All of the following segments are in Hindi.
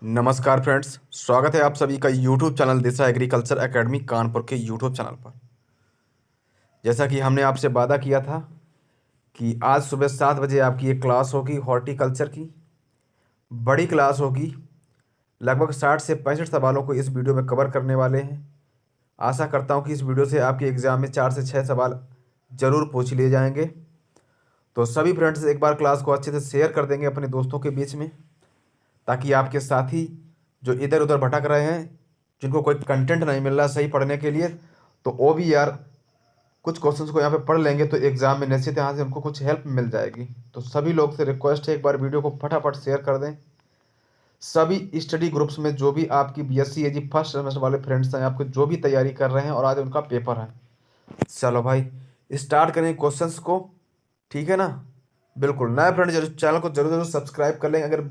नमस्कार फ्रेंड्स, स्वागत है आप सभी का यूट्यूब चैनल दिशा एग्रीकल्चर एकेडमी कानपुर के यूट्यूब चैनल पर। जैसा कि हमने आपसे वादा किया था कि आज सुबह 7 बजे आपकी एक क्लास होगी हॉर्टिकल्चर की। बड़ी क्लास होगी, लगभग 60 से 65 सवालों को इस वीडियो में कवर करने वाले हैं। आशा करता हूं कि इस वीडियो से आपके एग्ज़ाम में 4 से 6 सवाल ज़रूर पूछ लिए जाएंगे। तो सभी फ्रेंड्स एक बार क्लास को अच्छे से शेयर कर देंगे अपने दोस्तों के बीच में, ताकि आपके साथी जो इधर उधर भटक रहे हैं, जिनको कोई कंटेंट नहीं मिल रहा सही पढ़ने के लिए, तो वो भी यार कुछ क्वेश्चंस को यहाँ पे पढ़ लेंगे तो एग्जाम में निश्चित यहाँ से उनको कुछ हेल्प मिल जाएगी। तो सभी लोग से रिक्वेस्ट है, एक बार वीडियो को फटाफट शेयर कर दें। सभी स्टडी ग्रुप्स में जो भी आपकी बीएससी एजी फर्स्ट सेमेस्टर वाले फ्रेंड्स हैं, आपको जो भी तैयारी कर रहे हैं और आज उनका पेपर है, चलो भाई स्टार्ट करें क्वेश्चंस को। ठीक है ना? बिल्कुल। नए फ्रेंड जरूर चैनल को जरूर जरूर सब्सक्राइब कर लेंगे अगर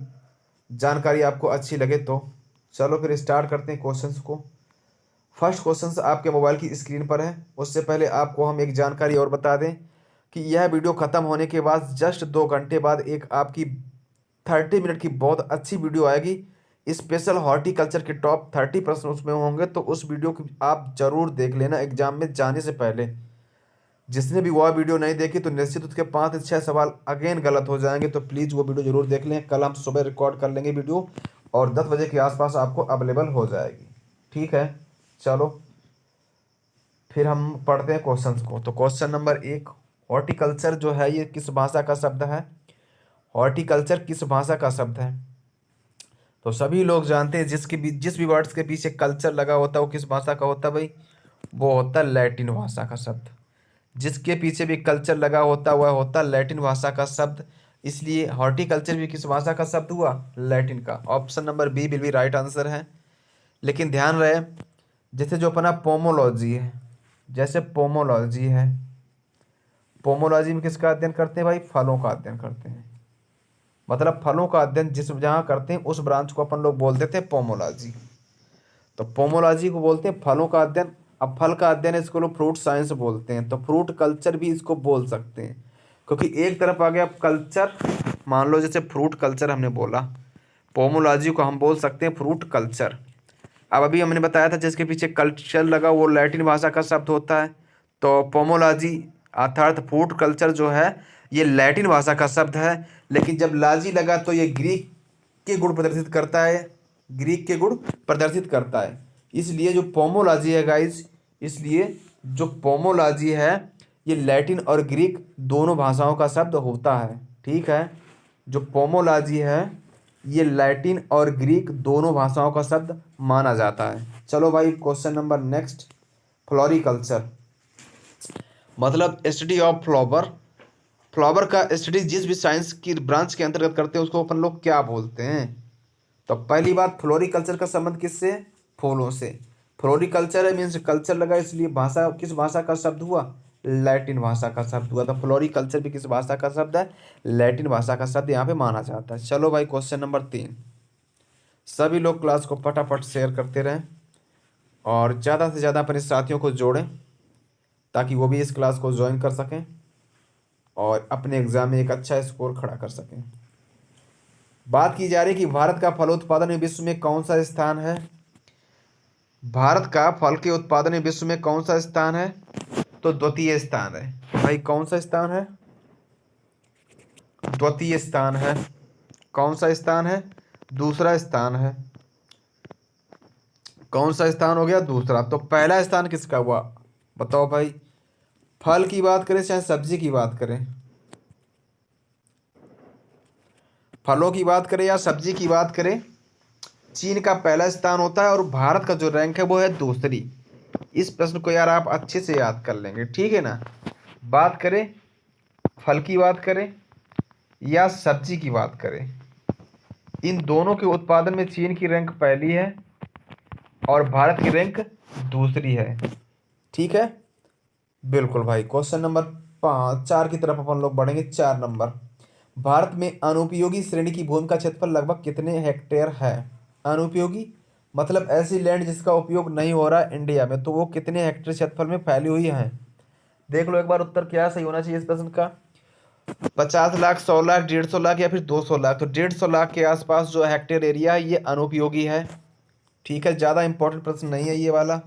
जानकारी आपको अच्छी लगे तो। चलो फिर स्टार्ट करते हैं क्वेश्चंस को। फर्स्ट क्वेश्चन आपके मोबाइल की स्क्रीन पर है। उससे पहले आपको हम एक जानकारी और बता दें कि यह वीडियो ख़त्म होने के बाद जस्ट 2 घंटे बाद एक आपकी 30 मिनट की बहुत अच्छी वीडियो आएगी। स्पेशल हॉर्टिकल्चर के टॉप 30 प्रश्न उसमें होंगे, तो उस वीडियो को आप ज़रूर देख लेना एग्जाम में जाने से पहले। जिसने भी वह वीडियो नहीं देखी तो निश्चित उसके 5 से 6 सवाल अगेन गलत हो जाएंगे, तो प्लीज़ वो वीडियो जरूर देख लें। कल हम सुबह रिकॉर्ड कर लेंगे वीडियो और 10 बजे के आसपास आपको अवेलेबल हो जाएगी। ठीक है, चलो फिर हम पढ़ते हैं क्वेश्चंस को। तो क्वेश्चन नंबर 1, हॉर्टिकल्चर जो है ये किस भाषा का शब्द है? हॉर्टिकल्चर किस भाषा का शब्द है? तो सभी लोग जानते हैं जिस भी वर्ड्स के पीछे कल्चर लगा होता है वो किस भाषा का होता है भाई? वो होता है लैटिन भाषा का शब्द। जिसके पीछे भी कल्चर लगा होता वह होता लैटिन भाषा का शब्द। इसलिए हॉर्टिकल्चर भी किस भाषा का शब्द हुआ? लैटिन का। Option number B will be right answer है। लेकिन ध्यान रहे, जैसे जो अपना पोमोलॉजी है, जैसे पोमोलॉजी है, पोमोलॉजी में किसका अध्ययन करते हैं भाई? फलों का अध्ययन करते हैं। मतलब फलों का अध्ययन जिस जहाँ करते हैं उस ब्रांच को अपन लोग बोल देते हैं पोमोलॉजी। तो पोमोलॉजी को बोलते हैं फलों का अध्ययन। अब फल का अध्ययन इसको लोग फ्रूट साइंस बोलते हैं, तो फ्रूट कल्चर भी इसको बोल सकते हैं। क्योंकि एक तरफ आ गया कल्चर, मान लो जैसे फ्रूट कल्चर हमने बोला, पोमोलॉजी को हम बोल सकते हैं फ्रूट कल्चर। अब अभी हमने बताया था जिसके पीछे कल्चर लगा वो लैटिन भाषा का शब्द होता है, तो पोमोलॉजी अर्थात फ्रूट कल्चर जो है ये लैटिन भाषा का शब्द है। लेकिन जब लाजी लगा तो ये ग्रीक के गुण प्रदर्शित करता है, ग्रीक के गुण प्रदर्शित करता है। इसलिए जो पोमोलॉजी है गाइज, इसलिए जो पोमोलॉजी है ये लैटिन और ग्रीक दोनों भाषाओं का शब्द होता है। ठीक है, जो पोमोलॉजी है ये लैटिन और ग्रीक दोनों भाषाओं का शब्द माना जाता है। चलो भाई क्वेश्चन नंबर नेक्स्ट, फ्लोरिकल्चर मतलब स्टडी ऑफ फ्लावर। फ्लावर का स्टडी जिस भी साइंस की ब्रांच के अंतर्गत करते हैं उसको अपन लोग क्या बोलते हैं? तो पहली बात, फ्लोरिकल्चर का संबंध किससे? फूलों से। फ्लोरिकल्चर है मीन्स कल्चर लगा, इसलिए भाषा किस भाषा का शब्द हुआ? लैटिन भाषा का शब्द हुआ। तो फ्लोरिकल्चर भी किस भाषा का शब्द है? लैटिन भाषा का शब्द यहाँ पे माना जाता है। चलो भाई क्वेश्चन नंबर 3, सभी लोग क्लास को फटाफट शेयर करते रहें और ज़्यादा से ज़्यादा अपने साथियों को जोड़ें ताकि वो भी इस क्लास को ज्वाइन कर सकें और अपने एग्जाम में एक अच्छा स्कोर खड़ा कर सकें। बात की जा रही है कि भारत का फलोत्पादन में विश्व में कौन सा स्थान है? भारत का फल के उत्पादन में विश्व में कौन सा स्थान है? तो द्वितीय स्थान है भाई। कौन सा स्थान है? द्वितीय स्थान है। कौन सा स्थान है? दूसरा स्थान है। कौन सा स्थान हो गया? दूसरा। तो पहला स्थान किसका हुआ बताओ भाई? फल की बात करें चाहे सब्जी की बात करें, फलों की बात करें या सब्जी की बात करें, चीन का पहला स्थान होता है और भारत का जो रैंक है वो है दूसरी। इस प्रश्न को यार आप अच्छे से याद कर लेंगे, ठीक है ना? बात करें फल की बात करें या सब्जी की बात करें, इन दोनों के उत्पादन में चीन की रैंक पहली है और भारत की रैंक दूसरी है। ठीक है, बिल्कुल भाई। क्वेश्चन नंबर 4 की तरफ अपन लोग बढ़ेंगे। 4 नंबर, भारत में अनुपयोगी श्रेणी की भूमि का क्षेत्रफल लगभग कितने हेक्टेयर है? अनुपयोगी मतलब ऐसी लैंड जिसका उपयोग नहीं हो रहा है इंडिया में, तो वो कितने हेक्टेयर क्षेत्रफल में फैली हुई है? देख लो एक बार उत्तर क्या सही होना चाहिए इस प्रश्न का। 50 लाख, 100 लाख, 150 लाख या फिर 200 लाख। तो 150 लाख के आसपास जो हेक्टेयर एरिया है ये अनुपयोगी है। ठीक है, ज़्यादा इंपॉर्टेंट प्रश्न नहीं है ये वाला,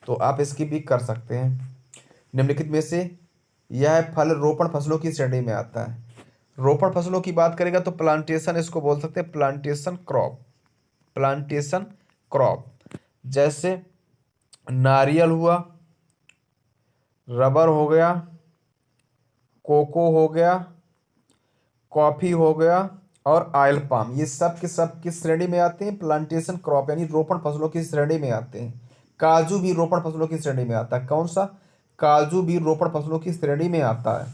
तो आप इसकी भी कर सकते हैं। निम्नलिखित में से यह फल रोपण फसलों की श्रेणी में आता है। रोपण फसलों की बात करेगा तो प्लांटेशन इसको बोल सकते हैं, प्लांटेशन क्रॉप। प्लांटेशन क्रॉप जैसे नारियल हुआ, रबर हो गया, कोको हो गया, कॉफ़ी हो गया और ऑयल पाम, ये सब के सब किस श्रेणी में आते हैं? प्लांटेशन क्रॉप यानी रोपण फसलों की श्रेणी में आते हैं। काजू भी रोपण फसलों की श्रेणी में आता है। कौन सा? काजू भी रोपण फसलों की श्रेणी में आता है।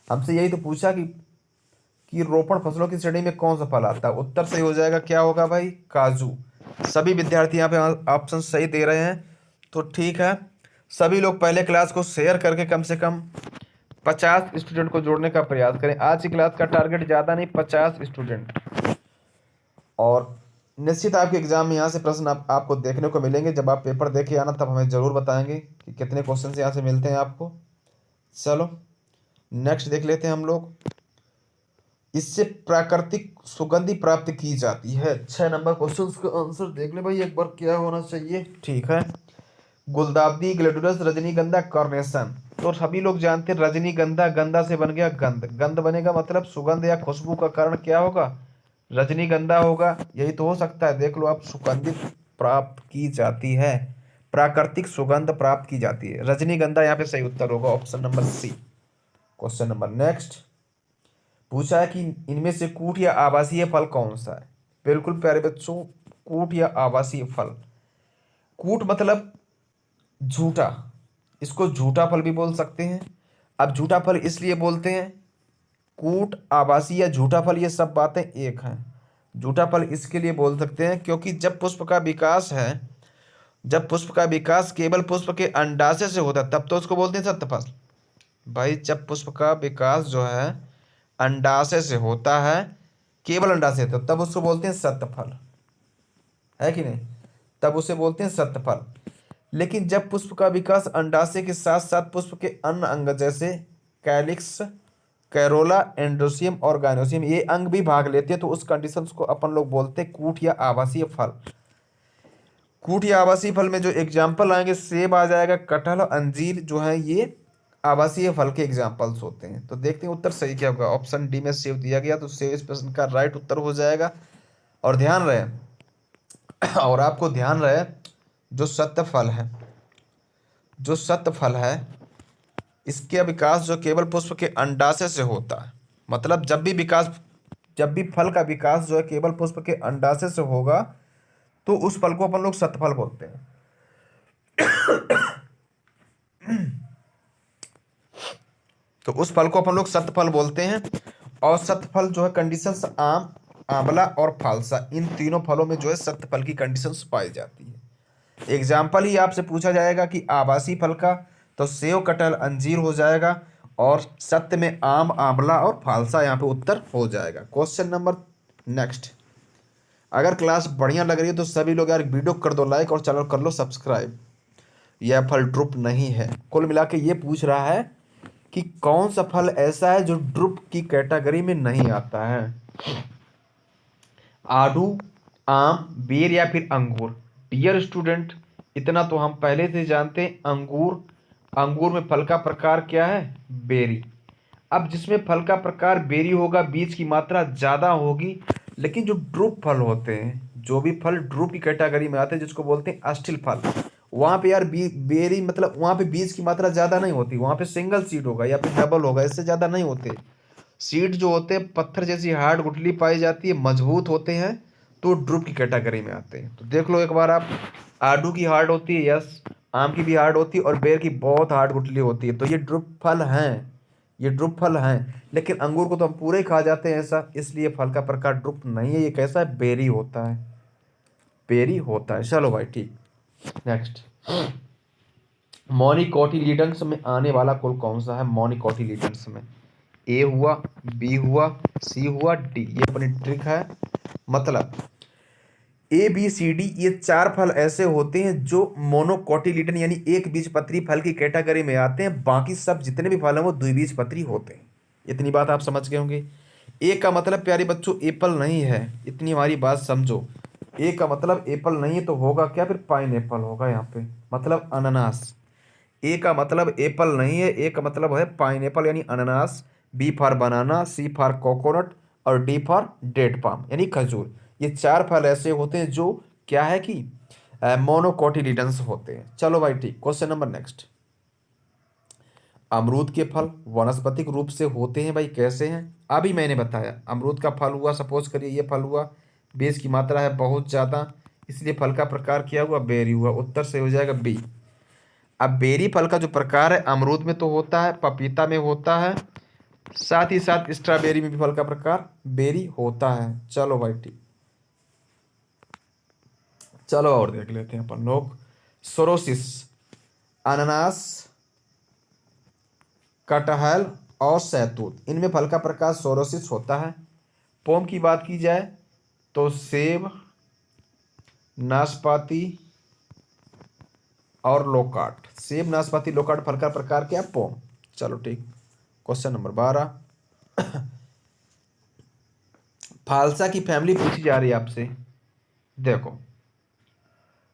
हमसे यही तो पूछा कि रोपण फसलों की श्रेणी में कौन सा फल आता है। उत्तर सही हो जाएगा, क्या होगा भाई? काजू। सभी विद्यार्थी यहाँ पे ऑप्शन सही दे रहे हैं, तो ठीक है। सभी लोग पहले क्लास को शेयर करके कम से कम 50 स्टूडेंट को जोड़ने का प्रयास करें। आज की क्लास का टारगेट ज़्यादा नहीं, 50 स्टूडेंट। और निश्चित आपके एग्जाम में यहाँ से प्रश्न आपको देखने को मिलेंगे। जब आप पेपर दे के आना तब हमें ज़रूर बताएंगे कि कितने क्वेश्चन यहाँ से मिलते हैं आपको। चलो नेक्स्ट देख लेते हैं हम लोग। इससे प्राकृतिक सुगंधि प्राप्त की जाती है। 6 नंबर क्वेश्चन का आंसर देख ले भाई एक बार, क्या होना चाहिए? ठीक है, गुलदाउदी, ग्लैडियोलस, रजनीगंधा, कार्नेशन। तो सभी लोग जानते हैं रजनीगंधा, गंधा से बन गया गंध, गंध बनेगा मतलब सुगंध या खुशबू का कारण क्या होगा? रजनीगंधा होगा। यही तो हो सकता है, देख लो आप, सुगंधित प्राप्त की जाती है, प्राकृतिक सुगंध प्राप्त की जाती है, रजनीगंधा यहाँ पे सही उत्तर होगा, option number C. Question number next पूछा है कि इनमें से कूट या आवासीय फल कौन सा है? बिल्कुल प्यारे बच्चों, कूट या आवासीय फल। कूट मतलब झूठा, इसको झूठा फल भी बोल सकते हैं। अब झूठा फल इसलिए बोलते हैं, कूट, आवासीय या झूठा फल ये सब बातें एक हैं। झूठा फल इसके लिए बोल सकते हैं क्योंकि जब पुष्प का विकास है, जब पुष्प का विकास केवल पुष्प के अंडाशय से होता है तब तो उसको बोलते हैं सत्य फल। भाई जब पुष्प का विकास जो है अंडाशय से होता है, केवल अंडाशय, तो तब उसको बोलते हैं सत्य फल, है कि नहीं? तब उसे बोलते हैं सत्य फल। लेकिन जब पुष्प का विकास अंडाशय के साथ साथ पुष्प के अन्य अंग जैसे कैलिक्स, कैरोला, एंड्रोसियम और गाइनोसियम ये अंग भी भाग लेते हैं, तो उस कंडीशंस को अपन लोग बोलते हैं कूट या आवासीय फल। कूट या आवासीय फल में जो एग्जाम्पल आएंगे, सेब आ जाएगा, कटहल, अंजीर जो है ये आवासीय फल के एग्जाम्पल्स होते हैं। तो देखते हैं उत्तर सही क्या होगा। ऑप्शन डी में सेब दिया गया, तो सेब इस प्रश्न का राइट उत्तर हो जाएगा। और ध्यान रहे और आपको ध्यान रहे, जो सत्य फल है, जो सत्य फल है इसके विकास जो केवल पुष्प के अंडाशय से होता है, मतलब जब भी फल का विकास जो है केवल पुष्प के अंडाशय से होगा तो उस फल को अपन लोग सत्य फल बोलते हैं। तो उस फल को अपन लोग सत्य फल बोलते हैं। और सत्य फल जो है कंडीशंस आम, आंवला और फालसा, इन तीनों फलों में जो है सत्य फल की कंडीशंस पाई जाती है। एग्जाम्पल ही आपसे पूछा जाएगा कि आवासीय फल का, तो सेव, कटहल, अंजीर हो जाएगा, और सत्य में आम, आंवला और फालसा यहाँ पे उत्तर हो जाएगा। Question number next. अगर क्लास बढ़िया लग रही है तो सभी लोग यार वीडियो कर दो लाइक और चैनल कर लो सब्सक्राइब। यह फल ड्रुप नहीं है। कुल मिला के ये पूछ रहा है कि कौन सा फल ऐसा है जो ड्रुप की कैटेगरी में नहीं आता है? आड़ू, आम, बेर या फिर अंगूर? डियर स्टूडेंट, इतना तो हम पहले से जानते हैं, अंगूर। अंगूर में फल का प्रकार क्या है? बेरी। अब जिसमें फल का प्रकार बेरी होगा, बीज की मात्रा ज़्यादा होगी। लेकिन जो ड्रुप फल होते हैं, जो भी फल ड्रुप की कैटेगरी में आते हैं, जिसको बोलते हैं अस्टिल फल, वहाँ पे यार बेरी मतलब वहाँ पे बीज की मात्रा ज़्यादा नहीं होती, वहाँ पे सिंगल सीड होगा या फिर डबल होगा, इससे ज़्यादा नहीं होते। सीड जो होते हैं पत्थर जैसी हार्ड गुठली पाई जाती है, मजबूत होते हैं, तो ड्रुप की कैटेगरी में आते हैं। तो देख लो एक बार आप, आड़ू की हार्ड होती है, यस, आम की भी हार्ड होती है, और बेर की बहुत हार्ड गुठली होती है, तो ये ड्रुप फल हैं, ये ड्रुप फल हैं। लेकिन अंगूर को तो हम पूरे ही खा जाते हैं ऐसा, इसलिए फल का प्रकार ड्रुप नहीं है। ये कैसा है? बेरी होता है, बेरी होता है। चलो भाई ठीक। नेक्स्ट, मोनिकोटिलीडन्स में आने वाला कुल कौन सा है? मोनिकोटिलीडन्स में ए हुआ, बी हुआ, सी हुआ, डी। ये अपनी ट्रिक है। मतलब ए बी सी डी ये 4 फल ऐसे होते हैं जो मोनोकोटिलीडन यानी एक बीजपत्री फल की कैटेगरी में आते हैं। बाकी सब जितने भी फल हैं वो द्विबीजपत्री होते हैं। इतनी बात आप समझ गए होंगे। ए का मतलब प्यारे बच्चों एप्पल नहीं है, इतनी हमारी बात समझो। ए का मतलब एप्पल नहीं है तो होगा क्या, फिर पाइन एप्पल होगा यहाँ पे, मतलब अनानास। ए का मतलब एप्पल नहीं है, ए का मतलब है पाइन एप्पल यानी अनानास। B for banana, C for coconut और डी फॉर डेट पाम यानी खजूर। ये चार फल ऐसे होते हैं जो क्या है कि मोनोकोटिलिडन्स होते हैं। चलो भाई ठीक, क्वेश्चन नंबर नेक्स्ट। अमरूद के फल वनस्पतिक रूप से होते हैं भाई, कैसे हैं? अभी मैंने बताया अमरूद का फल हुआ, सपोज करिए ये फल हुआ, बेस की मात्रा है बहुत ज़्यादा, इसलिए फल का प्रकार क्या हुआ, बेरी हुआ। उत्तर से हो जाएगा बी। अब बेरी फल का जो प्रकार है अमरूद में तो होता है, पपीता में होता है, साथ ही साथ स्ट्रॉबेरी में भी फल का प्रकार बेरी होता है। चलो भाई ठीक, चलो और देख लेते हैं अपन लोग। सोरोसिस, अनानास, कटहल और सहतूत, इनमें फल का प्रकार सोरोसिस होता है। पोम की बात की जाए तो सेब, नाशपाती और लोकाट। सेब, नाशपाती, लोकाट फल का प्रकार क्या है, पोम। चलो ठीक, क्वेश्चन नंबर 12। फालसा की फैमिली पूछी जा रही है आपसे। देखो,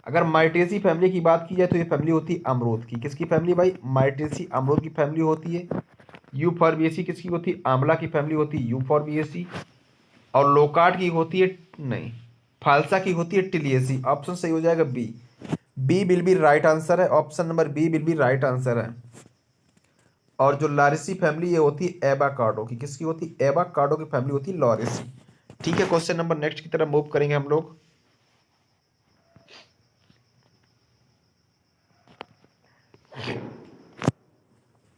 अगर माइटेसी फैमिली की बात की जाए तो ये फैमिली होती है अमरूद की। किसकी फैमिली भाई, माइटेसी अमरूद की फैमिली होती है। यूफॉर्बिएसी किसकी होती है, आंवला की फैमिली होती है यूफॉर्बिएसी। और लोकाट की होती है, नहीं, फालसा की होती है टिलियसी। ऑप्शन सही हो जाएगा B. B will be right answer है, option number B will be right answer है। और जो लारिसी फैमिली ये होती है एवाकाडो की। किसकी होती है, एवाकाडो की फैमिली होती है लॉरेसी। ठीक है, क्वेश्चन नंबर नेक्स्ट की तरफ मूव करेंगे हम लोग।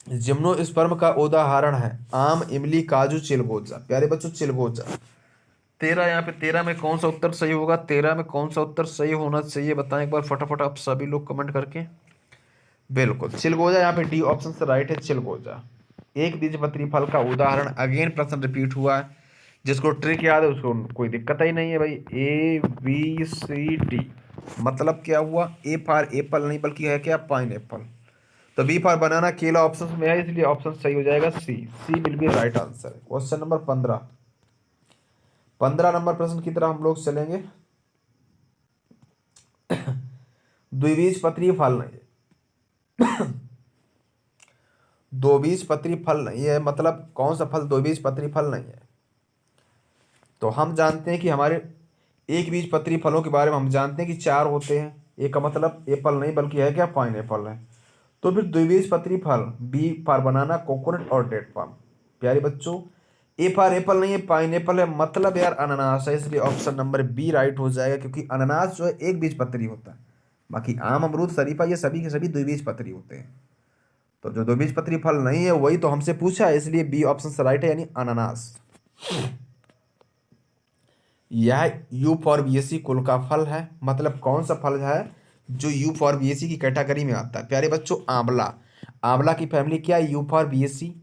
जिम्नोस्पर्म का उदाहरण है आम, इमली, काजू, चिलगोजा। प्यारे बच्चों चिलगोजा। 13, यहाँ पे 13 में कौन सा उत्तर सही होगा, 13 में कौन सा उत्तर सही होना चाहिए बताएं एक बार फटाफट आप सभी लोग कमेंट करके। बिल्कुल चिलगोजा, यहाँ पे डी ऑप्शन से राइट है चिलगोजा। एक बीजपत्री फल का उदाहरण, अगेन प्रश्न रिपीट हुआ है। जिसको ट्रिक याद है उसको कोई दिक्कत ही नहीं है भाई। ए बी सी डी मतलब क्या हुआ, ए फॉर एप्पल नहीं बल्कि है क्या, पाइन एप्पल। तो बी फॉर बनाना, केला ऑप्शन में है इसलिए ऑप्शन सही हो जाएगा C. C will be right answer. Question number 15। 15 नंबर प्रश्न की तरफ हम लोग चलेंगे। द्विबीजपत्री फल नहीं, द्विबीजपत्री फल नहीं है, मतलब कौन सा फल द्विबीजपत्री फल नहीं है। तो हम जानते हैं कि हमारे एक बीजपत्री फलों के बारे में हम जानते हैं कि 4 होते हैं। एक का मतलब एप्पल नहीं बल्कि है क्या, पाइन एप्पल है। तो फिर द्विबीजपत्री फल, बी फॉर बनाना, कोकोनट और डेट पाम। प्यारे बच्चों, ए फॉर एप्पल नहीं है, पाइन एप्पल है, मतलब यार अनानास है, इसलिए ऑप्शन नंबर बी राइट हो जाएगा। क्योंकि अनानास जो है एक बीजपत्री होता है, बाकी आम, अमरूद, शरीफा ये सभी के सभी द्विबीजपत्री होते हैं। तो जो द्विबीजपत्री फल नहीं है वही तो हमसे पूछा है, इसलिए बी ऑप्शन से राइट है यानी अनानास। यह यूफॉर्बिएसी कुल का फल है, मतलब कौन सा फल है जो यूफॉर्बिएसी की कैटेगरी में आता है। प्यारे बच्चों आंवला, आंवला की फैमिली क्या है, यूफॉर्बिएसी।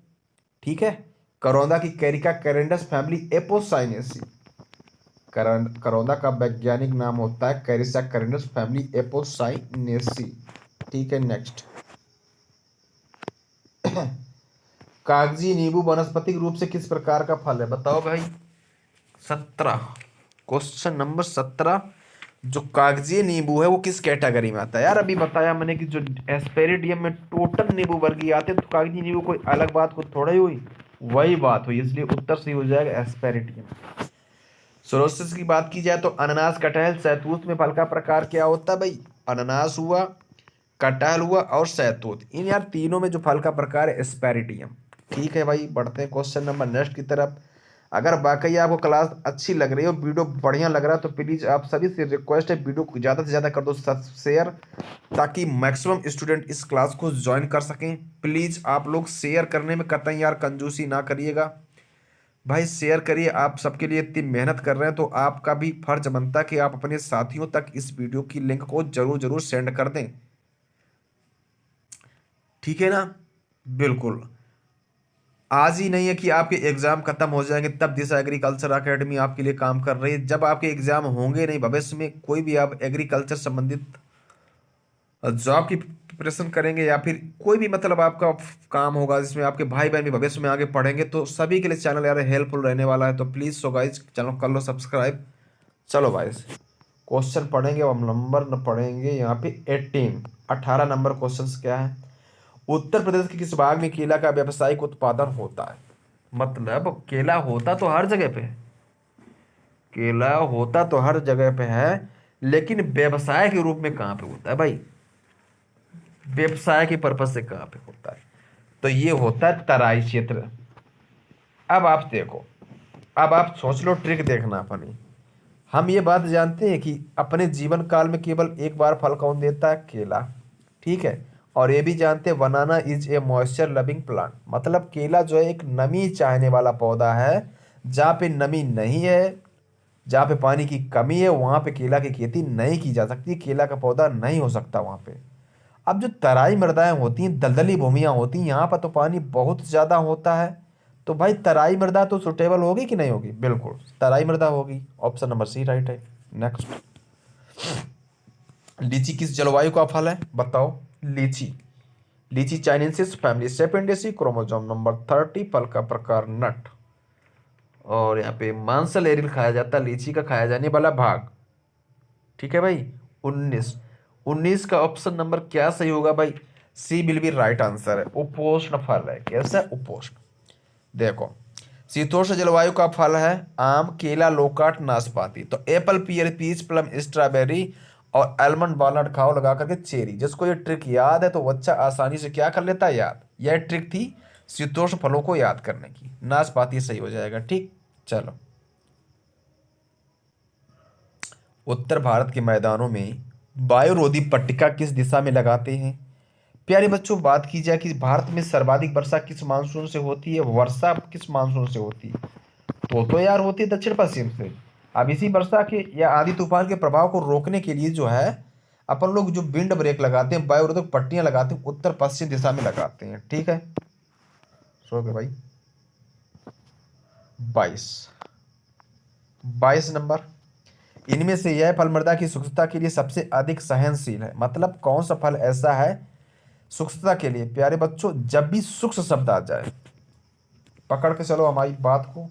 ठीक है। करौंदा की कैरिका कैरेंडस फैमिली एपोसाइनेसी। करौंदा का वैज्ञानिक नाम होता है कैरिका कैरेंडस फैमिली एपोसाइनेसी। ठीक है नेक्स्ट। कागजी नींबू वनस्पतिक रूप से किस प्रकार का फल है, बताओ भाई। 17, क्वेश्चन नंबर 17। जो कागजी नींबू है वो किस कैटेगरी में आता है। यार अभी बताया मैंने कि जो एस्पेरिडियम में टोटल नींबू वर्गीय आते हैं, तो कागजी नींबू कोई अलग बात को थोड़ा ही हुई, वही बात हुई, इसलिए उत्तर सही हो जाएगा एस्पेरिडियम। सोरोसिस की बात की जाए तो अनानास, कटहल, सहतूत में फल का प्रकार क्या होता है भाई, अनानास हुआ, कटहल हुआ और सहतूत। इन यार तीनों में जो फल का प्रकार है एस्पेरिडियम। ठीक है भाई, बढ़ते हैं क्वेश्चन नंबर नेक्स्ट की तरफ। अगर वाकई आपको क्लास अच्छी लग रही हो, वीडियो बढ़िया लग रहा है, तो प्लीज़ आप सभी से रिक्वेस्ट है वीडियो को ज़्यादा से ज़्यादा कर दो शेयर, ताकि मैक्सिमम स्टूडेंट इस क्लास को ज्वाइन कर सकें। प्लीज़ आप लोग शेयर करने में कतई यार कंजूसी ना करिएगा भाई, शेयर करिए। आप सबके लिए इतनी मेहनत कर रहे हैं तो आपका भी फर्ज बनता है कि आप अपने साथियों तक इस वीडियो की लिंक को जरूर जरूर सेंड कर दें। ठीक है ना, बिल्कुल। आज ही नहीं है कि आपके एग्जाम खत्म हो जाएंगे तब दिशा एग्रीकल्चर एकेडमी आपके लिए काम कर रही है। जब आपके एग्जाम होंगे नहीं, भविष्य में कोई भी आप एग्रीकल्चर संबंधित जॉब की प्रिपरेशन करेंगे या फिर कोई भी मतलब आपका काम होगा जिसमें आपके भाई बहन भी भविष्य में आगे पढ़ेंगे, तो सभी के लिए चैनल यार हेल्पफुल रहने वाला है। तो प्लीज़ सो गाइज चैनल कर लो सब्सक्राइब। चलो भाई क्वेश्चन पढ़ेंगे, अब हम नंबर न पढ़ेंगे यहाँ पे 18 नंबर क्वेश्चन क्या है। उत्तर प्रदेश के किस भाग में केला का व्यावसायिक उत्पादन होता है। मतलब केला होता तो हर जगह पे है, केला होता तो हर जगह पे है, लेकिन व्यवसाय के रूप में कहाँ पे होता है भाई, व्यवसाय के पर्पज से कहाँ पे होता है, तो ये होता है तराई क्षेत्र। अब आप देखो, अब आप सोच लो, ट्रिक देखना अपनी। हम ये बात जानते हैं कि अपने जीवन काल में केवल एक बार फल कौन देता है, केला, ठीक है। और ये भी जानते हैं banana is a moisture loving plant, मतलब केला जो है एक नमी चाहने वाला पौधा है। जहाँ पे नमी नहीं है, जहाँ पे पानी की कमी है, वहाँ पे केला की खेती नहीं की जा सकती, केला का पौधा नहीं हो सकता वहाँ पे। अब जो तराई मृदाएं होती हैं, दलदली भूमियाँ होती हैं, यहाँ पर तो पानी बहुत ज़्यादा होता है। तो भाई तराई मृदा तो सुटेबल होगी कि नहीं होगी, बिल्कुल तराई मृदा होगी। ऑप्शन नंबर सी राइट है। नेक्स्ट, लीची किस जलवायु का फल है, बताओ। लीची, लीची चाइनेंसिस फैमिली सेपेंडेसी, क्रोमोसोम नंबर 30, फल का प्रकार नट। और यहाँ पे मांसल एरिल खाया जाता है, लीची का खाया जाने वाला भाग, ठीक है भाई। 19 का ऑप्शन नंबर क्या सही होगा भाई, सी विल बी राइट आंसर है, उपोष्ण फल है। कैसा उपोष्ण, देखो शीतोष्ण जलवायु का फल है आम, केला, लोकाट, नाशपाती। तो Apple, pear, peach, plum, strawberry और आलमंड वॉलनट खाओ लगा करके चेरी। जिसको ये ट्रिक याद है तो बच्चा आसानी से क्या कर लेता है, याद। यह ट्रिक थी शीतोष्ण फलों को याद करने की। नाशपाती सही हो जाएगा, ठीक। चलो, उत्तर भारत के मैदानों में वायुरोधी पट्टिका किस दिशा में लगाते हैं। प्यारे बच्चों, बात की जाए कि भारत में सर्वाधिक वर्षा किस मानसून से होती है, वर्षा किस मानसून से होती है, तो यार होती है दक्षिण पश्चिम से। अब इसी वर्षा के या आंधी तूफान के प्रभाव को रोकने के लिए जो है अपन लोग जो विंड ब्रेक लगाते हैं, वायुरोधक पट्टियां लगाते हैं, उत्तर पश्चिम दिशा में लगाते हैं, ठीक है। सो गए भाई। 22 22 नंबर, इनमें से यह फल मृदा की शुष्कता के लिए सबसे अधिक सहनशील है। मतलब कौन सा फल ऐसा है शुष्कता के लिए, प्यारे बच्चों, जब भी शुष्क शब्द आ जाए, पकड़ के चलो हमारी बात को,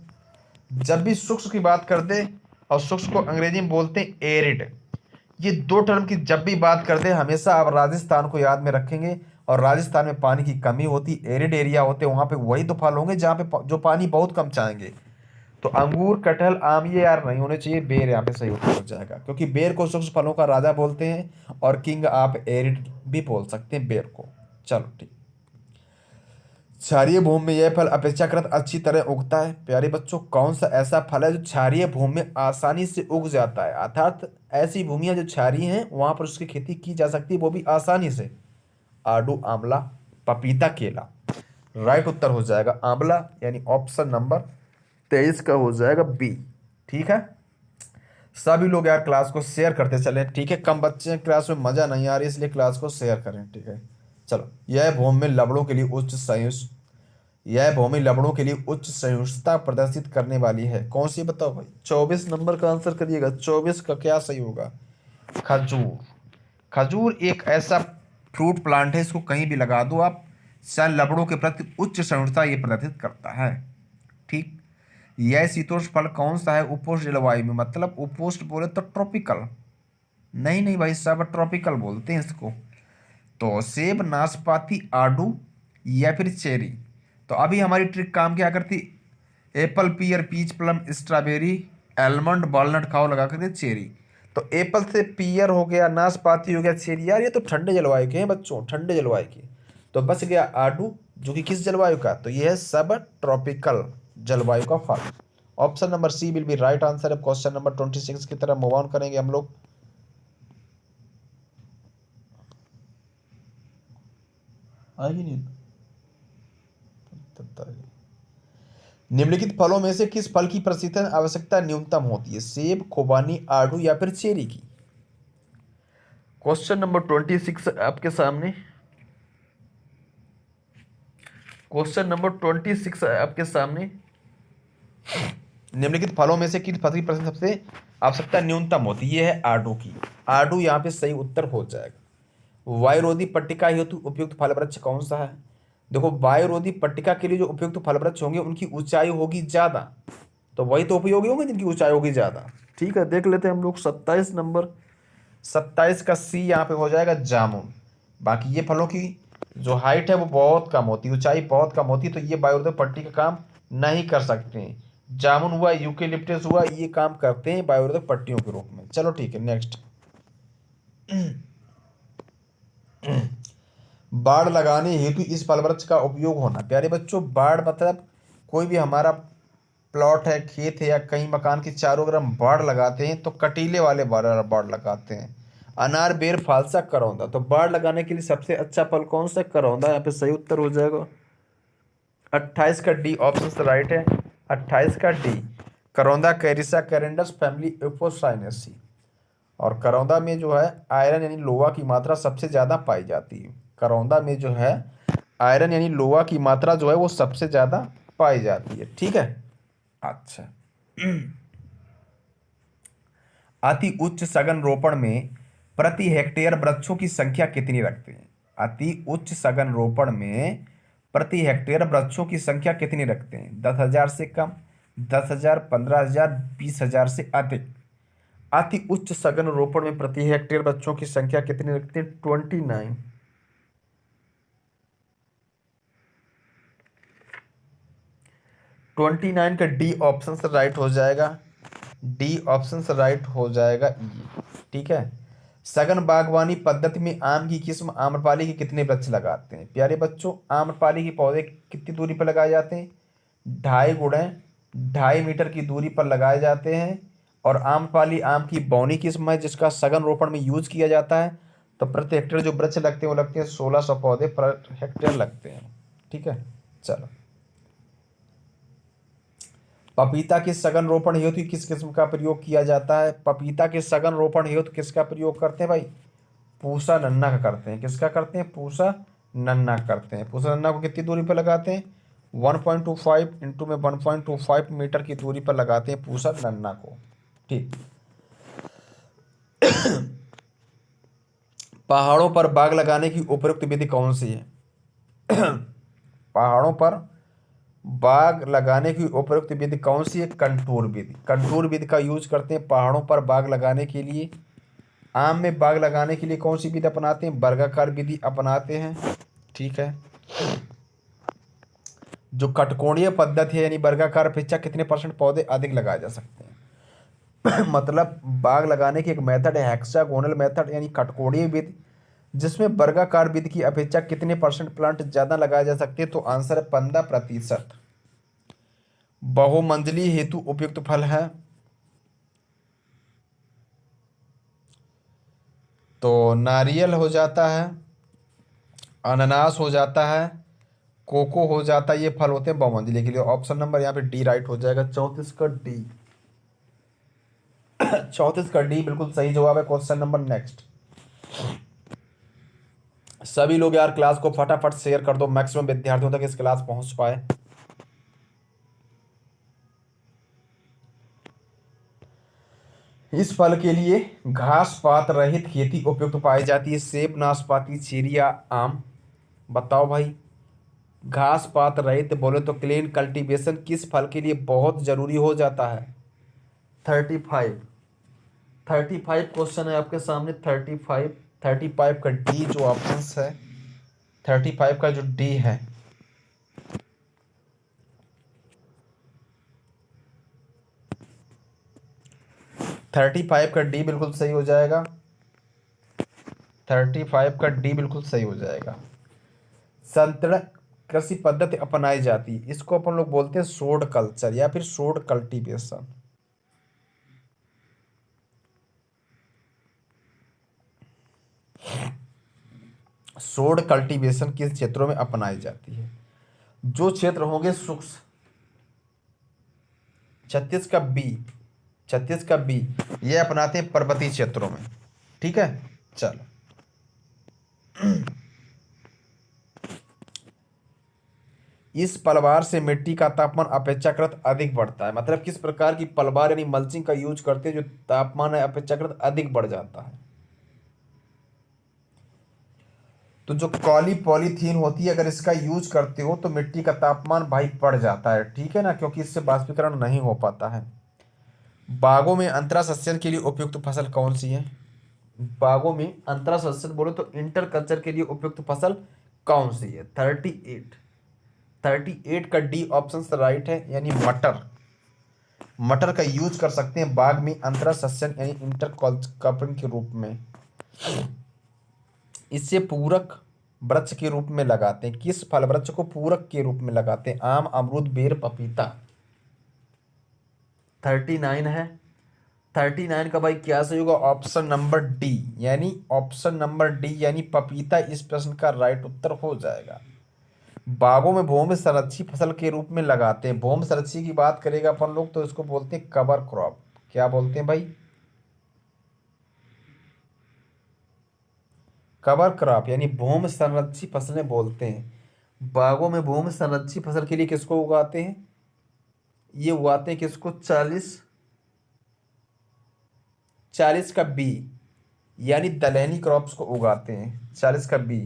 जब भी शुष्क की बात कर दे, और शुष्क को अंग्रेजी में बोलते हैं एरिड, ये दो टर्म की जब भी बात कर दे, हमेशा आप राजस्थान को याद में रखेंगे। और राजस्थान में पानी की कमी होती, एरिड एरिया होते, वहां पे वही तो फल होंगे जहाँ पे जो पानी बहुत कम चाहेंगे। तो अंगूर, कटहल, आम ये यार नहीं होने चाहिए, बेर यहाँ पे सही उत्तर हो जाएगा, क्योंकि बेर को शुष्क फलों का राजा बोलते हैं, और किंग आप एरिड भी बोल सकते हैं बेर को। चलो ठीक, क्षारीय भूमि में यह फल अपेक्षाकृत अच्छी तरह उगता है। प्यारे बच्चों, कौन सा ऐसा फल है जो क्षारीय भूमि में आसानी से उग जाता है, अर्थात ऐसी भूमियां जो क्षारीय हैं वहां पर उसकी खेती की जा सकती है, वो भी आसानी से। आड़ू, आंवला, पपीता, केला। राइट उत्तर हो जाएगा आंवला, यानी ऑप्शन नंबर 23 का हो जाएगा बी, ठीक है। सभी लोग यार क्लास को शेयर करते चलें, ठीक है। कम बच्चे हैं क्लास में, मजा नहीं आ रही, इसलिए क्लास को शेयर करें, ठीक है। चलो, यह भूमि में लवणों के लिए उच्च संयुष यह भूमि लवणों के लिए उच्च सहिष्णुता प्रदर्शित करने वाली है। कौन सी बताओ भाई, 24 नंबर का आंसर करिएगा। 24 का क्या सही होगा, खजूर। खजूर एक ऐसा फ्रूट प्लांट है, इसको कहीं भी लगा दो आप, लवणों के प्रति उच्च सहिष्णुता ये प्रदर्शित करता है, ठीक। यह शीतोष्ण फल कौन सा है, उपोष्ण जलवायु में, मतलब उपोष्ण बोले तो ट्रॉपिकल, नहीं नहीं भाई, सब ट्रॉपिकल बोलते हैं इसको। तो सेब, नाशपाती, आड़ू या फिर चेरी। तो अभी हमारी ट्रिक काम क्या करती, apple, pear, peach, plum, strawberry, almond, walnut खाओ लगा करके चेरी। तो एप्पल से पियर हो गया, नाशपाती हो गया, चेरी, यार ये तो ठंडे जलवायु के हैं बच्चों, ठंडे जलवायु के। तो बच गया आड़ू, जो कि किस जलवायु का, तो ये है सब ट्रॉपिकल जलवायु का फल। Option number C will be right answer. अब क्वेश्चन नंबर 26 की तरफ मूव ऑन करेंगे हम लोग। आएगी नहीं, निम्नलिखित फलों में से किस फल की प्रशीतन आवश्यकता न्यूनतम होती है, सेब, खुबानी, आड़ू या फिर चेरी की। क्वेश्चन नंबर 26 आपके सामने, क्वेश्चन नंबर 26 आपके सामने, निम्नलिखित फलों में से किस फल की प्रशीतन सबसे आवश्यकता न्यूनतम होती है, ये है आड़ू की। आड़ू यहाँ पे सही उत्तर हो जाएगा। वायुरोधी पट्टिका हेतु उपयुक्त फल वृक्ष कौन सा है? देखो, वायुरोधी पट्टिका के लिए जो उपयुक्त फल वृक्ष होंगे उनकी ऊंचाई होगी ज्यादा, तो वही तो उपयोगी होंगे जिनकी ऊंचाई होगी ज्यादा। ठीक है, देख लेते हैं हम लोग 27 नंबर। 27 का सी यहाँ पे हो जाएगा जामुन। बाकी ये फलों की जो हाइट है वो बहुत कम होती है, ऊंचाई बहुत कम होती है, तो ये वायुरोधक पट्टी का काम नहीं कर सकते हैं। जामुन हुआ, यूकेलिप्टस हुआ, ये काम करते हैं वायुरोधक पट्टियों के रूप में। चलो ठीक है, नेक्स्ट। बाड़ लगाने हेतु इस फल वृक्ष का उपयोग होना। प्यारे बच्चों, बाड़ मतलब कोई भी हमारा प्लॉट है, खेत है, या कहीं मकान के चारों अगर हम बाड़ लगाते हैं तो कटीले वाले बाड़ लगाते हैं। अनार, बेर, फालसा, करौंदा। तो बाड़ लगाने के लिए सबसे अच्छा फल कौन सा? करौंदा। यहाँ पे सही उत्तर हो जाएगा 28 का डी ऑप्शन राइट है। 28 का डी, करौंदा कैरिसा कैरेंडस फैमिली एपोसाइनेसी। और करौंदा में जो है आयरन यानी लोहा की मात्रा सबसे ज़्यादा पाई जाती है। करौंदा में जो है आयरन यानी लोहा की मात्रा जो है वो सबसे ज़्यादा पाई जाती है। ठीक है, अच्छा। अति उच्च सघन रोपण में प्रति हेक्टेयर वृक्षों की संख्या कितनी रखते हैं? अति उच्च सघन रोपण में प्रति हेक्टेयर वृक्षों की संख्या कितनी रखते हैं? 10,000 से कम, 10,000, 15,000, 20,000 से अधिक। अति उच्च सघन रोपण में प्रति हेक्टेयर वृक्षों की संख्या कितनी रखते हैं? 29। 29 का डी ऑप्शन से राइट हो जाएगा। डी ऑप्शन से राइट हो जाएगा ये। ठीक है, सघन बागवानी पद्धति में आम की किस्म आम्रपाली के कितने वृक्ष लगाते हैं? प्यारे बच्चों, आम्रपाली के पौधे कितनी दूरी पर लगाए जाते हैं? 2.5 गुणे 2.5 मीटर की दूरी पर लगाए जाते हैं। और आम्रपाली आम की बौनी किस्म है जिसका सघन रोपण में यूज किया जाता है। तो प्रति हेक्टेयर जो वृक्ष लगते हैं वो लगते हैं 1600 पौधे पर हेक्टेयर लगते हैं। ठीक है, चलो। पपीता के सघन रोपण हेतु किस किस्म का प्रयोग किया जाता है? पपीता के सघन रोपण हेतु किसका प्रयोग करते हैं भाई? पूसा नन्ना का करते हैं। किसका करते हैं? पूसा नन्ना करते हैं। पूसा नन्ना को कितनी दूरी पर लगाते हैं? 1.25 इंटू में 1.25 मीटर की दूरी पर लगाते हैं पूसा नन्ना को। ठीक। पहाड़ों पर बाग लगाने की उपयुक्त विधि कौन सी है? पहाड़ों पर बाग लगाने की उपयुक्त विधि कौन सी है? कंटूर विधि। कंटूर विधि का यूज करते हैं पहाड़ों पर बाग लगाने के लिए। आम में बाग लगाने के लिए कौन सी विधि अपनाते हैं? वर्गाकार विधि अपनाते हैं। ठीक है, जो कटकोणीय पद्धति है यानी वर्गाकार अपेक्षा कितने % पौधे अधिक लगाए जा सकते हैं? मतलब बाग लगाने की एक मेथड है हेक्सागोनल मेथड यानी कटकोणीय विधि, जिसमें वर्गाकार विधि की अपेक्षा कितने % प्लांट ज्यादा लगाए जा सकते हैं? तो आंसर है 15%। बहुमंजिली हेतु उपयुक्त फल है तो नारियल हो जाता है, अनानास हो जाता है, कोको हो जाता है। ये फल होते हैं बहुमंजिली के लिए। ऑप्शन नंबर यहाँ पे डी राइट हो जाएगा। 34 का डी। 34 का डी बिल्कुल सही जवाब है। Question number next. सभी लोग यार क्लास को फटाफट शेयर कर दो, मैक्सिमम विद्यार्थियों तक इस क्लास पहुंच पाए। इस फल के लिए घास पात रहित खेती उपयुक्त पाई जाती है। सेब, नाशपाती, चीरी या आम। बताओ भाई, घास पात रहित बोले तो क्लीन कल्टीवेशन किस फल के लिए बहुत जरूरी हो जाता है? 35 क्वेश्चन है आपके सामने। 35 का डी जो ऑप्शन है, 35 का जो डी है, थर्टी फाइव का डी बिल्कुल सही हो जाएगा। 35 का डी बिल्कुल सही हो जाएगा। संतरण कृषि पद्धति अपनाई जाती है, इसको अपन लोग बोलते हैं सोड कल्चर या फिर सोड कल्टीवेशन। सोड कल्टीवेशन किस क्षेत्रों में अपनाई जाती है? जो क्षेत्र होंगे शुष्क। 36 का बी, 36 का बी, ये अपनाते हैं पर्वतीय क्षेत्रों में। ठीक है, चलो। इस पलवार से मिट्टी का तापमान अपेक्षाकृत अधिक बढ़ता है। मतलब किस प्रकार की पलवार यानी मल्चिंग का यूज करते हैं जो तापमान है अपेक्षाकृत अधिक बढ़ जाता है? तो जो काली पॉलीथीन होती है, अगर इसका यूज करते हो तो मिट्टी का तापमान भाई बढ़ जाता है, ठीक है ना, क्योंकि इससे बाष्पीकरण नहीं हो पाता है। बागों में अंतरा सस्यन के लिए उपयुक्त फसल कौन सी है? बागों में अंतरा सस्यन बोले तो इंटर कल्चर के लिए उपयुक्त फसल कौन सी है? 38 का डी ऑप्शन राइट है, यानी मटर। मटर का यूज कर सकते हैं बाग में अंतरा सस्यन यानी इंटर क्रॉपिंग के रूप में। इससे पूरक वृक्ष के रूप में लगाते हैं। किस फल वृक्ष को पूरक के रूप में लगाते हैं? आम, अमरूद, बेर, पपीता। 39 है। 39 का भाई क्या सही होगा? ऑप्शन नंबर डी, यानी ऑप्शन नंबर डी यानी पपीता इस प्रश्न का राइट उत्तर हो जाएगा। बागों में भूमि संरक्षी फसल के रूप में लगाते हैं। भूमि संरक्षी की बात करेगा अपन लोग तो इसको बोलते हैं कवर क्रॉप। क्या बोलते हैं भाई? कवर क्रॉप यानी भूमि संरक्षी फसलें बोलते हैं। बागों में भूमि संरक्षी फसल के लिए किसको उगाते हैं? ये उगाते हैं किसको? 40 का बी यानी दलहनी क्रॉप्स को उगाते हैं। 40 का बी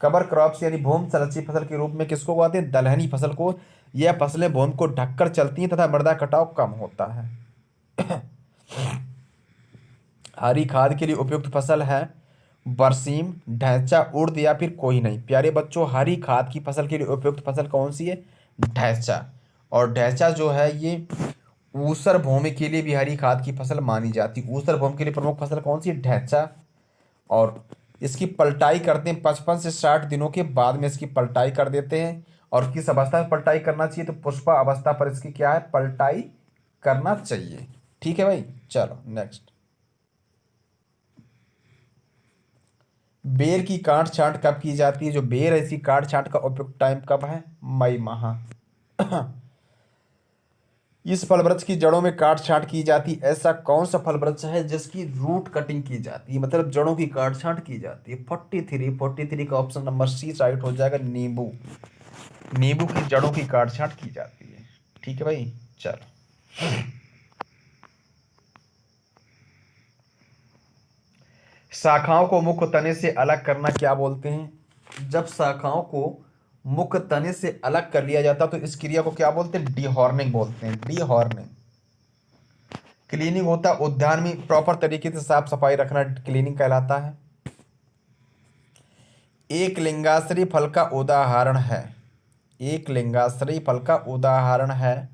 कवर क्रॉप्स यानी भूमि संरक्षी फसल के रूप में किसको उगाते हैं? दलहनी फसल को। यह फसलें भूमि को ढककर चलती हैं तथा मृदा कटाव कम होता है। हरी खाद के लिए उपयुक्त फसल है बरसीम, ढैंचा, उड़द या फिर कोई नहीं। प्यारे बच्चों, हरी खाद की फसल के लिए उपयुक्त फसल कौन सी है? ढैंचा। और ढैंचा जो है ये ऊसर भूमि के लिए भी हरी खाद की फसल मानी जाती है। ऊसर भूमि के लिए प्रमुख फसल कौन सी है? ढैंचा। और इसकी पलटाई करते हैं 55 से 60 दिनों के बाद में इसकी पलटाई कर देते हैं। और किस अवस्था में पलटाई करना चाहिए? तो पुष्पा अवस्था पर इसकी क्या है? पलटाई करना चाहिए। ठीक है भाई, चलो नेक्स्ट। बेर की काट छांट कब की जाती है? जो बेर है इसकी काट छांट का उपयुक्त टाइम कब है? मई माह। इस फल वृक्ष की जड़ों में काट छांट की जाती है। ऐसा कौन सा फल वृक्ष है जिसकी रूट कटिंग की जाती है, मतलब जड़ों की काट छांट की जाती है? 43 का ऑप्शन नंबर सी राइट हो जाएगा। नींबू। नींबू की जड़ों की काट छांट की जाती है। ठीक है भाई, चलो। शाखाओं को मुख्य तने से अलग करना क्या बोलते हैं? जब शाखाओं को मुख्य तने से अलग कर लिया जाता तो इस क्रिया को क्या बोलते हैं? डीहॉर्निंग बोलते हैं। डीहॉर्निंग। क्लीनिंग होता है उद्यान में प्रॉपर तरीके से साफ सफाई रखना, क्लीनिंग कहलाता है। एक लिंगाश्री फल का उदाहरण है। एक लिंगाश्री फल का उदाहरण है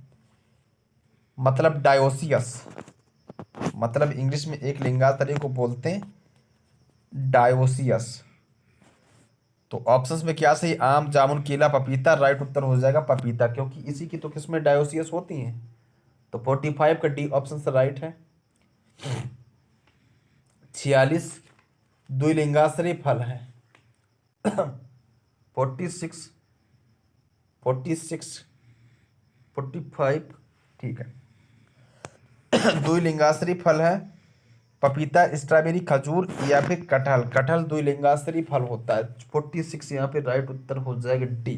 मतलब डायोसियस। मतलब इंग्लिश में एक लिंगाश्री को बोलते हैं डायोसियस। तो ऑप्शंस में क्या सही? आम, जामुन, केला, पपीता। राइट उत्तर हो जाएगा पपीता, क्योंकि इसी की तो किस्में डायोसियस होती हैं। तो 45 का डी ऑप्शन से राइट है। 46 द्विलिंगाश्रय फल है। 46 46 45 ठीक है। द्विलिंगाश्रय फल है पपीता, स्ट्रॉबेरी, खजूर या फिर कटहल। कटहल द्विलिंगाश्रय फल होता है। 46 यहाँ पे राइट उत्तर हो जाएगा डी।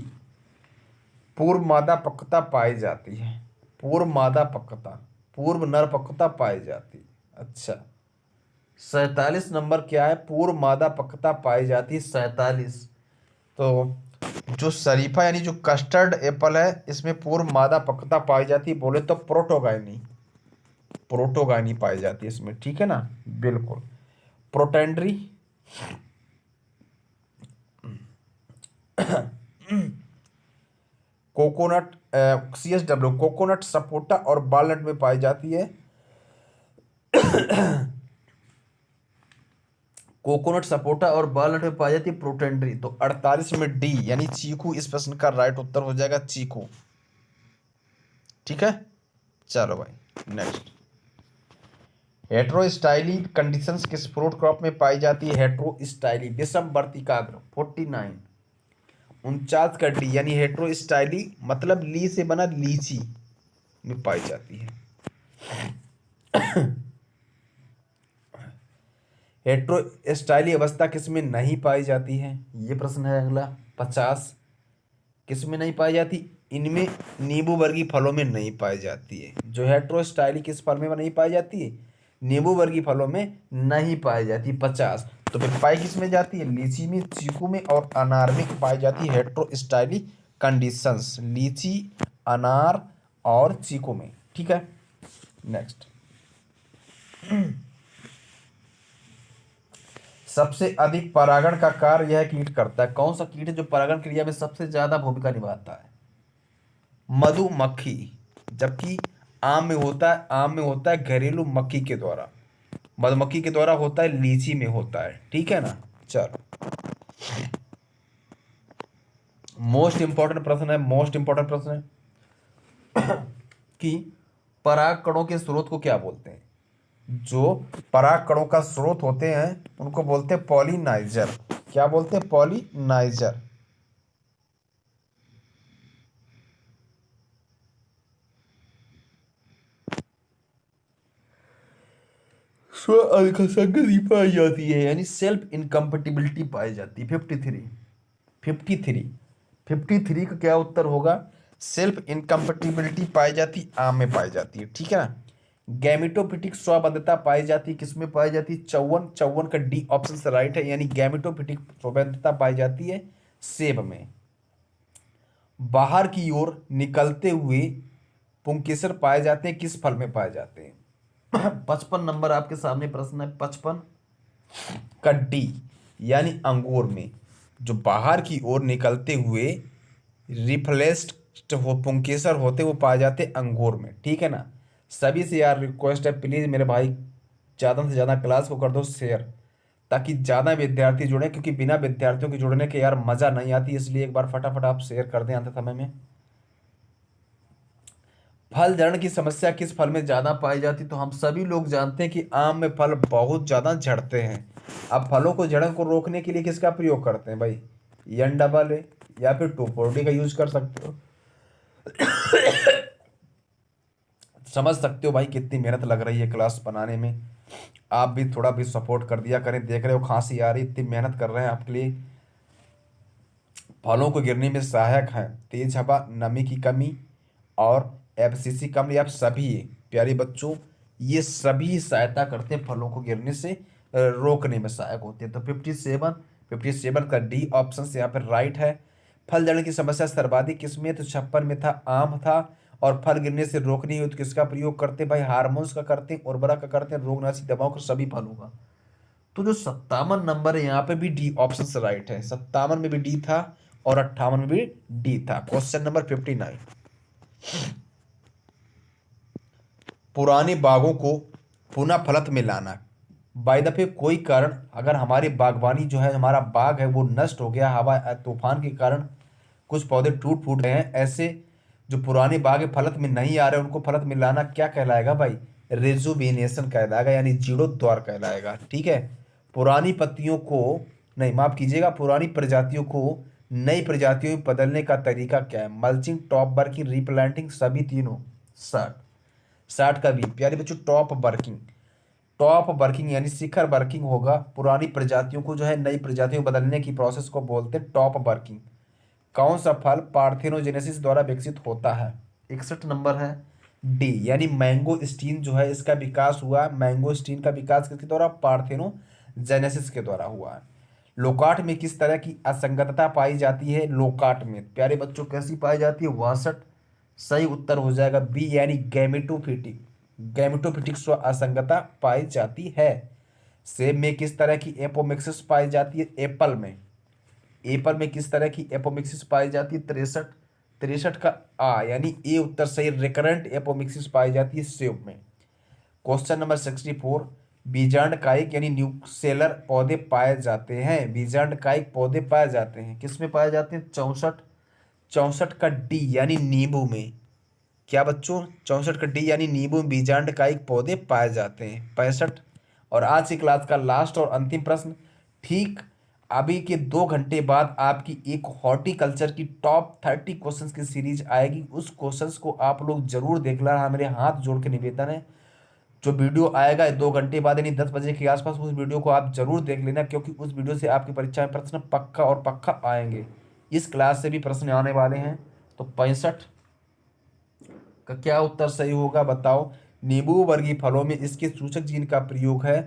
पूर्व मादा पक्वता पाई जाती है। पूर्व मादा पक्वता, पूर्व नर पक्वता पाई जाती है। अच्छा, 47 नंबर क्या है? पूर्व मादा पक्वता पाई जाती है। 47 तो जो शरीफा यानी जो कस्टर्ड एप्पल है इसमें पूर्व मादा पक्वता पाई जाती है बोले तो प्रोटोगाइनी। प्रोटोगाइनी पाई जाती है इसमें, ठीक है ना, बिल्कुल। Protandry coconut CSW coconut, sapota और वॉलनट में पाई जाती है। कोकोनट, सपोटा और वॉलनट में पाई जाती है प्रोटेंड्री। तो 48 में डी यानी चीकू इस प्रश्न का राइट उत्तर हो जाएगा। चीकू। ठीक है, चलो भाई नेक्स्ट। हेट्रोस्टाइली कंडीशंस किस फ्रूट क्रॉप में पाई जाती है? हेट्रोस्टाइली विषमवर्तिकाग्र। 49 49 का डी यानी हेट्रोस्टाइली मतलब ली से बना लीची में पाई जाती है। हेट्रोस्टाइली अवस्था किसमें नहीं पाई जाती है? ये प्रश्न है अगला। 50 किसमें नहीं पाई जाती? इनमें नींबू वर्गीय फलों में नहीं पाई जाती है। जो हेट्रोस्टाइली किस फल में नहीं पाई जाती है? नींबू वर्गीय फलों में नहीं पाई जाती। 50 तो फिर पाई किस में जाती है? लीची में, चीकू में और अनार में पाई जाती है हेटेरोस्टाइली कंडीशंस, लीची, अनार और चीकू में। ठीक है, नेक्स्ट। सबसे अधिक परागण का कार्य यह कीट करता है। कौन सा कीट है जो परागण क्रिया में सबसे ज्यादा भूमिका निभाता है? मधुमक्खी। जबकि आम में होता है घरेलू मक्खी के द्वारा, मधुमक्खी के द्वारा होता है लीची में होता है। ठीक है ना। चलो, मोस्ट इंपॉर्टेंट प्रश्न है, मोस्ट इंपॉर्टेंट प्रश्न है कि पराग कणों के स्रोत को क्या बोलते हैं? जो पराग कणों का स्रोत होते हैं उनको बोलते हैं पॉलिनाइजर। क्या बोलते हैं? पॉलिनाइजर। स्व असंगति पाई जाती है, यानी सेल्फ इनकम्पेटिबिलिटी पाई जाती है। 53 53 53 का क्या उत्तर होगा? सेल्फ इनकम्पेटिबिलिटी पाई जाती, आम में पाई जाती है। ठीक है ना। गैमेटोफिटिक स्वबंधता पाई जाती, किसमें पाई जाती? 54 54 का डी ऑप्शन से राइट है, यानी गैमेटोफिटिक स्वबंधता पाई जाती है सेब में। बाहर की ओर निकलते हुए पुंकेसर पाए जाते हैं, किस फल में पाए जाते हैं? 55 नंबर आपके सामने प्रश्न है, 55 का डी, यानी अंगूर में। जो बाहर की ओर निकलते हुए रिफ्लेक्स्ड पुंकेसर होते वो पाए जाते अंगूर में। ठीक है ना। सभी से यार रिक्वेस्ट है, प्लीज मेरे भाई ज़्यादा से ज़्यादा क्लास को कर दो शेयर, ताकि ज़्यादा विद्यार्थी जुड़े, क्योंकि बिना विद्यार्थियों के जुड़ने के यार मज़ा नहीं आती। इसलिए एक बार फटाफट आप शेयर कर दें आते समय में। फल झड़ने की समस्या किस फल में ज्यादा पाई जाती? तो हम सभी लोग जानते हैं कि आम में फल बहुत ज्यादा झड़ते हैं। अब फलों को झड़न को रोकने के लिए किसका प्रयोग करते हैं भाई? एन डबल ए या फिर 2,4-D का यूज कर सकते हो। समझ सकते हो भाई कितनी मेहनत लग रही है क्लास बनाने में। आप भी थोड़ा भी सपोर्ट कर दिया करें। देख रहे हो खांसी आ रही, इतनी मेहनत कर रहे हैं आपके लिए। फलों को गिरने में सहायक है तेज हवा, नमी की कमी और एफसीसी कम। आप सभी प्यारे बच्चों, ये सभी सहायता करते हैं फलों को गिरने से रोकने में सहायक होते हैं। तो 57 का डी ऑप्शन से यहाँ पर राइट है। फल जड़ने की समस्या सर्वाधिक किसमें? तो 56 में था, आम था। और फल गिरने से रोकनी हो तो किसका प्रयोग करते हैं भाई? हार्मोन्स का करते हैं, उर्वरक का करते हैं, रोगनाशी दवाओं का, सभी फलों का। तो जो 57 नंबर है यहाँ पे भी डी ऑप्शन से राइट है। 57 में भी डी था और 58 में भी डी था। क्वेश्चन नंबर 59, पुराने बागों को पुनः फलत में लाना। बाय द वे कोई कारण, अगर हमारी बागवानी जो है, हमारा बाग है वो नष्ट हो गया, हवा तूफान के कारण कुछ पौधे टूट फूट गए हैं, ऐसे जो पुराने बाग फलत में नहीं आ रहे उनको फलत में लाना क्या कहलाएगा भाई? रिजुविनेशन कहलाएगा, यानी जीर्णोद्धार कहलाएगा। ठीक है। पुरानी पत्तियों को, नहीं माफ कीजिएगा, पुरानी प्रजातियों को नई प्रजातियों में बदलने का तरीका क्या है? मल्चिंग, टॉप बर्किंग, रिप्लांटिंग, सभी तीनों। 60 का भी प्यारे बच्चों टॉप वर्किंग यानी शिखर वर्किंग होगा। पुरानी प्रजातियों को जो है नई प्रजातियों में बदलने की प्रोसेस को बोलते हैं टॉप वर्किंग। कौन सा फल पार्थेनोजेनेसिस द्वारा विकसित होता है? 61 नंबर है डी, यानी मैंगो स्टीन जो है इसका विकास हुआ। मैंगो स्टीन का विकास किसके द्वारा? पार्थेनोजेनेसिस के द्वारा हुआ है। लोकाट में किस तरह की असंगतता पाई जाती है? लोकाट में प्यारे बच्चों कैसी पाई जाती है? 62 सही उत्तर हो जाएगा बी, यानी गैमेटोफिटिक स्व असंगता पाई जाती है। सेब में किस तरह की एपोमिक्सिस पाई जाती है? एप्पल में किस तरह की एपोमिक्सिस पाई जाती है? 63 का आ, यानी ए उत्तर सही। रिकरेंट एपोमिक्सिस पाई जाती है सेब में। क्वेश्चन नंबर 64, बीजांड कायिक यानी न्यूक्सेलर पौधे पाए जाते हैं। बीजांड कायिक पौधे पाए जाते हैं किसमें पाए जाते हैं? 64 का डी, यानी नींबू में। क्या बच्चों? 64 का डी, यानी नींबू में बीजांड कायिक पौधे पाए जाते हैं। 65 और आज की क्लास का लास्ट और अंतिम प्रश्न। ठीक अभी के 2 घंटे बाद आपकी एक हॉर्टिकल्चर की टॉप 30 क्वेश्चंस की सीरीज आएगी। उस क्वेश्चंस को आप लोग जरूर देख लेना। मेरे हाथ जोड़ के निवेदन है, जो वीडियो आएगा 2 घंटे बाद यानी 10 बजे के आसपास, उस वीडियो को आप जरूर देख लेना, क्योंकि उस वीडियो से आपकी परीक्षा में प्रश्न पक्का और पक्का आएंगे। इस क्लास से भी प्रश्न आने वाले हैं। तो 65 का क्या उत्तर सही होगा बताओ? नींबू वर्गीय फलों में इसके सूचक जीन का प्रयोग है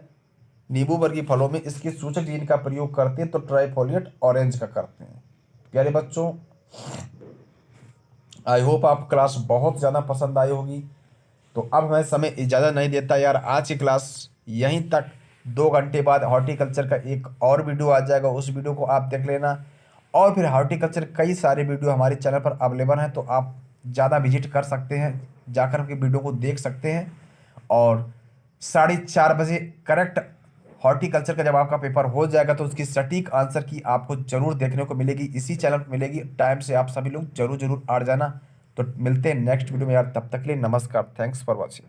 नींबू वर्गीय फलों में इसके सूचक जीन का प्रयोग करते हैं तो ट्राइफोलिएट ऑरेंज का करते हैं। प्यारे बच्चों, आई होप आप क्लास बहुत ज़्यादा पसंद आई होगी। तो अब मैं समय इजाज़त नहीं देता यार, आज की क्लास यहीं तक। 2 घंटे बाद हॉर्टिकल्चर का एक और वीडियो आ जाएगा, उस वीडियो को आप देख लेना। और फिर हॉर्टिकल्चर कई सारे वीडियो हमारे चैनल पर अवेलेबल हैं, तो आप ज़्यादा विजिट कर सकते हैं, जाकर के वीडियो को देख सकते हैं। और 4:30 बजे करेक्ट हॉर्टिकल्चर का जब आपका पेपर हो जाएगा तो उसकी सटीक आंसर की आपको जरूर देखने को मिलेगी, इसी चैनल पर मिलेगी। टाइम से आप सभी लोग जरूर जरूर आ जाना। तो मिलते हैं नेक्स्ट वीडियो में यार, तब तक के लिए नमस्कार, थैंक्स फॉर वॉचिंग।